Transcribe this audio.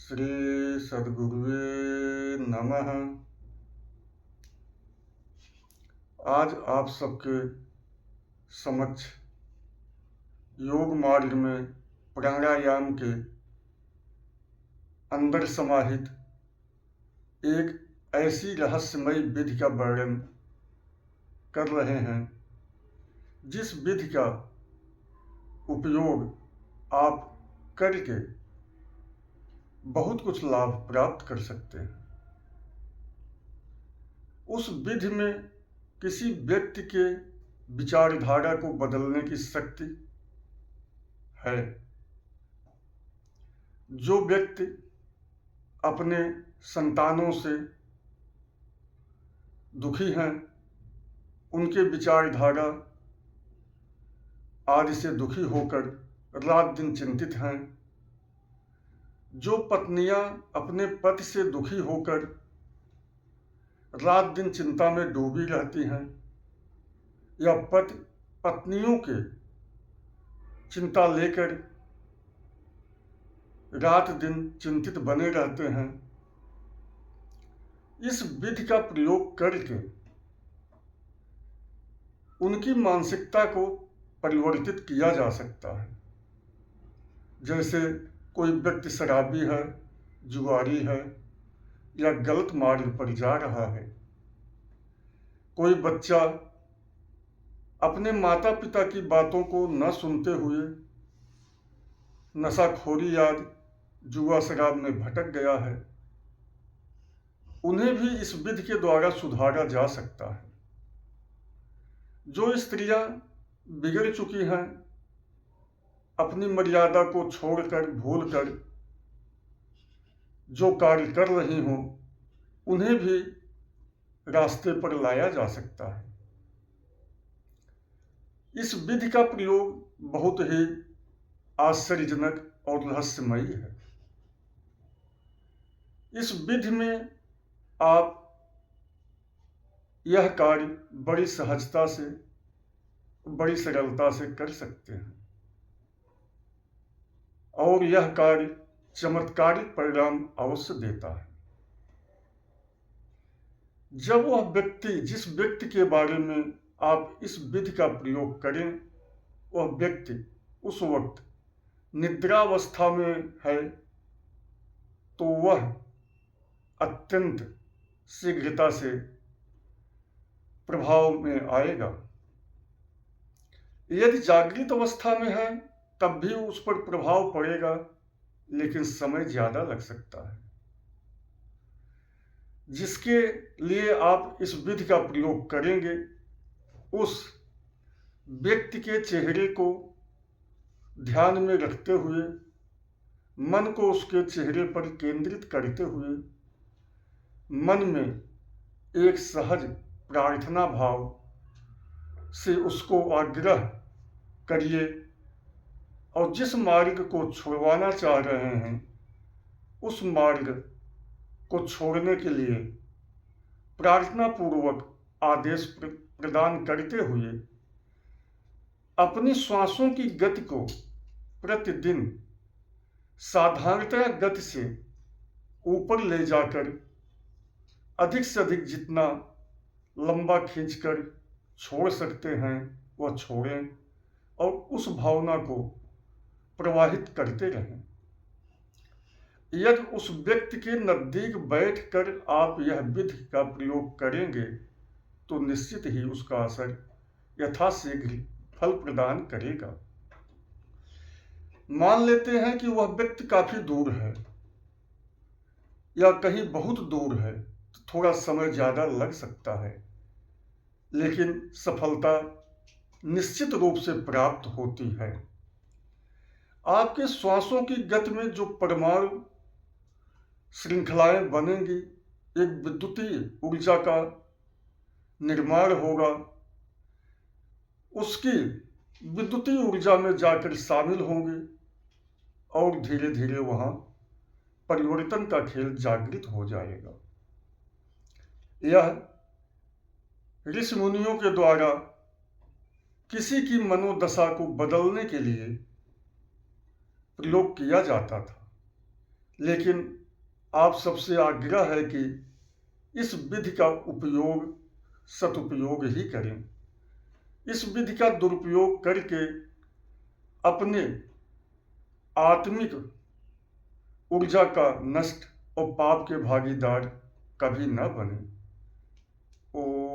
श्री सद्गुरुवे नमः। आज आप सबके समक्ष योग मार्ग में प्राणायाम के अंदर समाहित एक ऐसी रहस्यमयी विधि का वर्णन कर रहे हैं जिस विधि का उपयोग आप करके बहुत कुछ लाभ प्राप्त कर सकते हैं। उस विधि में किसी व्यक्ति के विचारधारा को बदलने की शक्ति है। जो व्यक्ति अपने संतानों से दुखी हैं, उनके विचारधारा आदि से दुखी होकर रात दिन चिंतित हैं, जो पत्नियां अपने पति से दुखी होकर रात दिन चिंता में डूबी रहती हैं, या पति पत्नियों के चिंता लेकर रात दिन चिंतित बने रहते हैं, इस विधि का प्रयोग करके उनकी मानसिकता को परिवर्तित किया जा सकता है। जैसे कोई व्यक्ति शराबी है, जुआरी है या गलत मार्ग पर जा रहा है। कोई बच्चा अपने माता पिता की बातों को न सुनते हुए नशाखोरी या जुआ शराब में भटक गया है, उन्हें भी इस विधि के द्वारा सुधारा जा सकता है। जो स्त्रियां बिगड़ चुकी हैं, अपनी मर्यादा को छोड़कर भूलकर जो कार्य कर रही हों, उन्हें भी रास्ते पर लाया जा सकता है। इस विधि का प्रयोग बहुत ही आश्चर्यजनक और रहस्यमयी है। इस विधि में आप यह कार्य बड़ी सहजता से, बड़ी सरलता से कर सकते हैं और यह कार्य चमत्कारिक परिणाम अवश्य देता है। जब वह व्यक्ति, जिस व्यक्ति के बारे में आप इस विधि का प्रयोग करें, वह व्यक्ति उस वक्त निद्रावस्था में है, तो वह अत्यंत शीघ्रता से प्रभाव में आएगा। यदि जागृत अवस्था में है, तब भी उस पर प्रभाव पड़ेगा, लेकिन समय ज़्यादा लग सकता है। जिसके लिए आप इस विधि का प्रयोग करेंगे, उस व्यक्ति के चेहरे को ध्यान में रखते हुए, मन को उसके चेहरे पर केंद्रित करते हुए, मन में एक सहज प्रार्थना भाव से उसको आग्रह करिए और जिस मार्ग को छुड़वाना चाह रहे हैं, उस मार्ग को छोड़ने के लिए प्रार्थना पूर्वक आदेश प्रदान करते हुए अपनी श्वासों की गति को प्रतिदिन साधारणतः गति से ऊपर ले जाकर अधिक से अधिक जितना लंबा खींचकर छोड़ सकते हैं वह छोड़ें और उस भावना को प्रवाहित करते रहें। यदि उस व्यक्ति के नज़दीक बैठकर आप यह विधि का प्रयोग करेंगे, तो निश्चित ही उसका असर यथाशीघ्र फल प्रदान करेगा। मान लेते हैं कि वह व्यक्ति काफी दूर है या कहीं बहुत दूर है, तो थोड़ा समय ज्यादा लग सकता है, लेकिन सफलता निश्चित रूप से प्राप्त होती है। आपके श्वासों की गति में जो परमाणु श्रृंखलाएं बनेंगी, एक विद्युतीय ऊर्जा का निर्माण होगा, उसकी विद्युतीय ऊर्जा में जाकर शामिल होंगे और धीरे धीरे वहां परिवर्तन का खेल जागृत हो जाएगा। यह ऋषि मुनियों के द्वारा किसी की मनोदशा को बदलने के लिए प्रयोग किया जाता था, लेकिन आप सबसे आग्रह है कि इस विधि का उपयोग सदुपयोग ही करें। इस विधि का दुरुपयोग करके अपने आत्मिक ऊर्जा का नष्ट और पाप के भागीदार कभी न बने। ओ